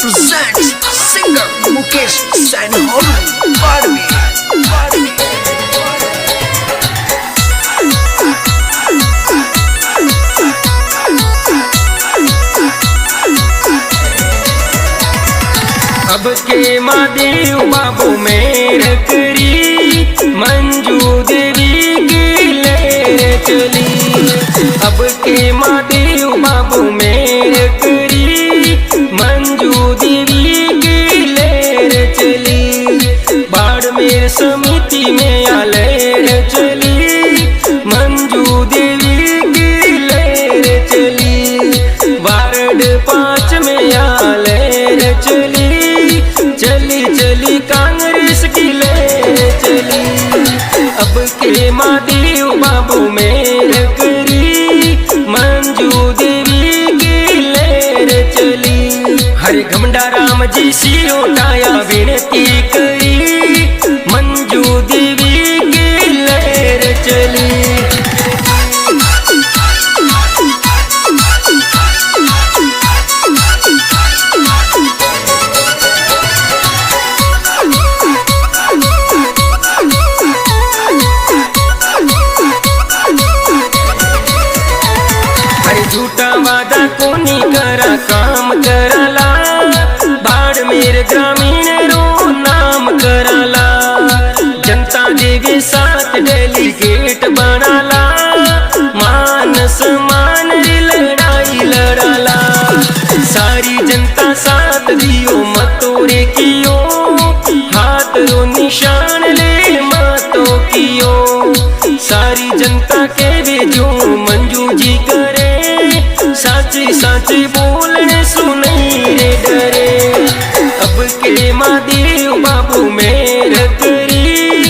presents singer Mukesh Sainolu Barmi. अब के महादेव बाबू मेरे करी मंजू देवी की लहर चली। अब के महादेव बाबू मेरे करी मंजू देवी की लहर चली। बाड़मेर समिति में आ लहर चली, मंजू देवी की लहर चली। वार्ड 5 में आ लहर चली, चली चली कांग्रेस की लहर चली। अब के महादेव बाबू मेरे करी मंजू देवी की लहर चली। हरे घमंडा राम जी सी उठाया विनती करी, मंजू देवी की लहर चली। झूठा वादा कोनी करा काम कराला, बाड़मेर ग्रामीण रो नाम कराला। जनता देवी साथ डेलीगेट बनाला, मान सम्मान लड़ाई लड़ाला। सारी जनता साथ दियो मतोरे कियो, हाथ रो निशान ले मतों कियो। सारी जनता के भी जो मंजू जी करे, साची साची बोलने सुनई रे डरे। अब के महादेव बाबू मेरे करी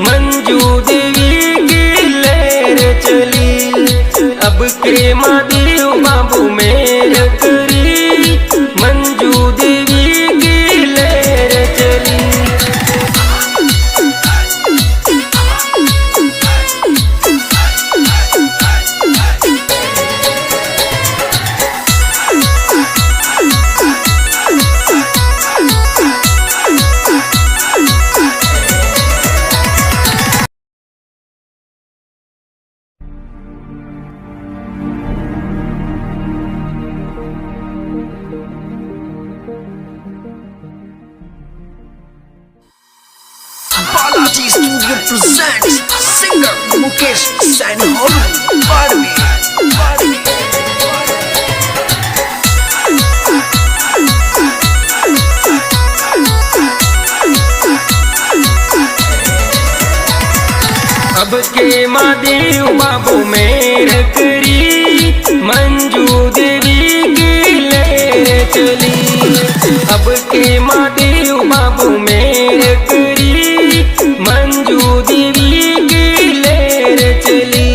मंजू देवी की लहर चली। अब के महादेव बाबू मेरे करी मंजू देवी की लहर चली। Balaji Studio presents singer Mukesh Sainolu Barmi. अब के महादेव बाबू मेरे करी मंजू देवी की लहर चली। अब के महादेव बाबू मेरे करी मंजू देवी की लहर चली।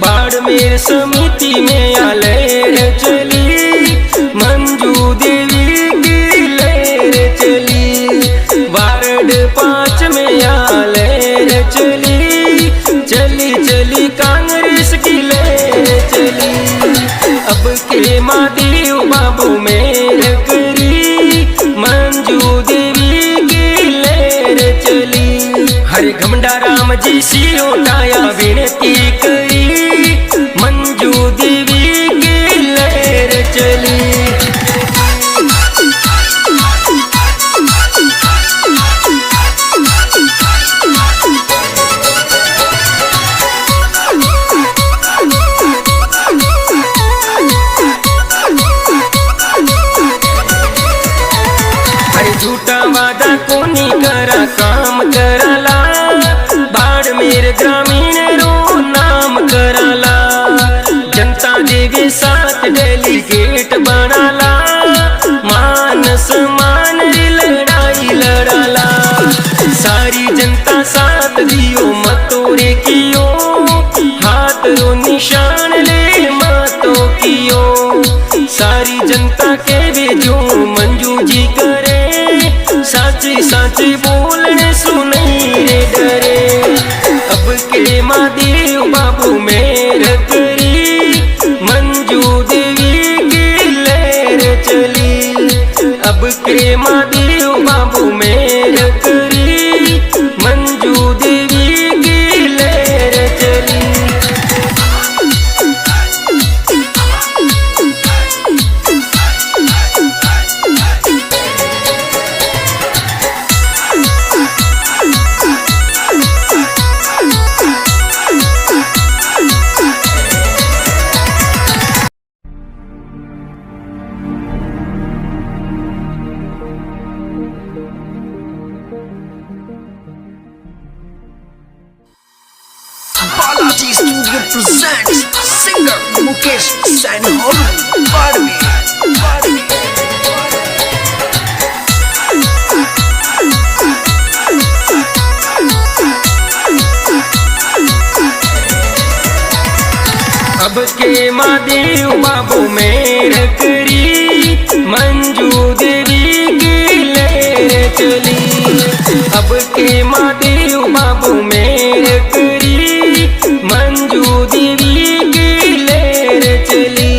बाड़मेर समिति में आ लहर चली, मंजू देवी की लहर चली। वार्ड 5 में आ लहर चली, चली चली कांग्रेस की लहर चली। अब के महादेव बाबू मेरे करी मंजू देवी की लहर चली। हरे घमंडा राम जी सी उठाया विनती करी, मंजू देवी की लहर चली। झूठा वादा कोनी करा काम कराला, बाड़मेर ग्रामीण रो नाम कराला। जनता देवी साथ डेलीगेट बनाला, मान सम्मान लड़ाई लड़ाला। सारी जनता साथ दियो मतोरे कियो, हाथ रो निशान ले मतों कियो। सारी जनता के भी जो मंजू जी करे, साची साची बोलने सुनई रे डरे। अब के महादेव बाबू मेरे करी मंजू देवी की लहर चली। अब के महादेव बाबू मेहर करी, मंजू देवी की लहर चली। Balaji Studio presents singer Mukesh Sainoru Badme. अब के महादेव बाबू मेहर करी, मंजू देवी की लहर चली। अब के महादेव बाबू मेहर करी, मंजू देवी की लहर चली।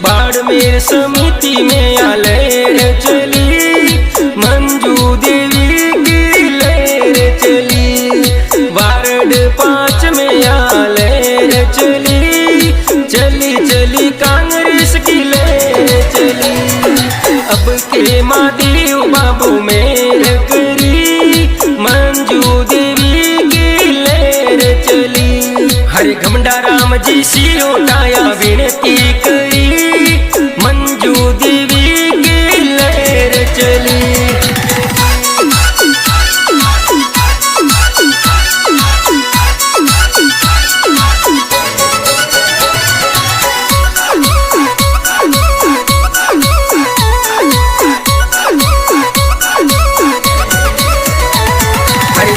बाड़मेर समिति में आ लहर चली, मंजू देवी की लहर चली। वार्ड 5 में आ लहर चली, चली चली कांग्रेस की लहर चली। अब के महादेव बाबू मेहर करी, मंजू देवी की लहर चली। हरे घमंडा राम जी सिर उठाया विनती करी, मंजू देवी की लहर चली।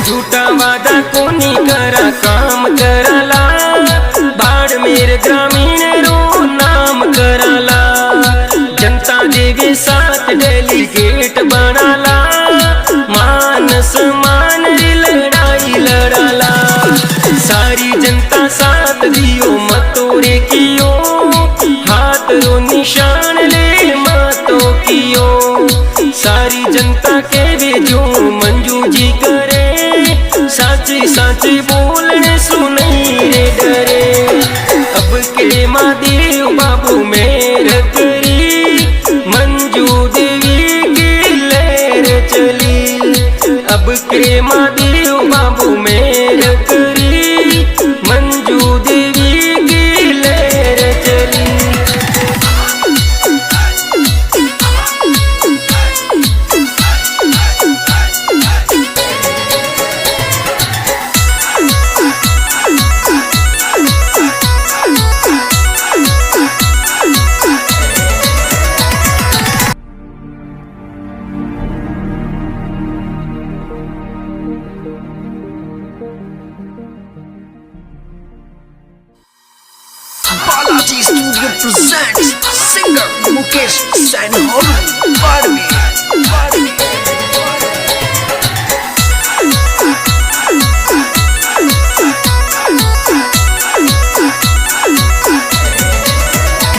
झूठा वादा कोनी करा काम कराला, बाड़मेर ग्रामीण रो नाम कराला। जनता देवी साथ डेलीगेट बनाला, मान सम्मान री लड़ाई लड़ाला। सारी जनता साथ दियो मतोरे कियो, हाथ रो निशान ले मतों कियो। सारी जनता के वे जो मंजू जी करे, साची साची बोलने सुनई रे डरे। अब के महादेव बाबू मेहर करी, मंजू देवी की लहर चली। अब के महादेव बाबू मेहर करी, मंजू देवी की लहर चली। Balaji Studio presents singer Mukesh Sainoru Badme.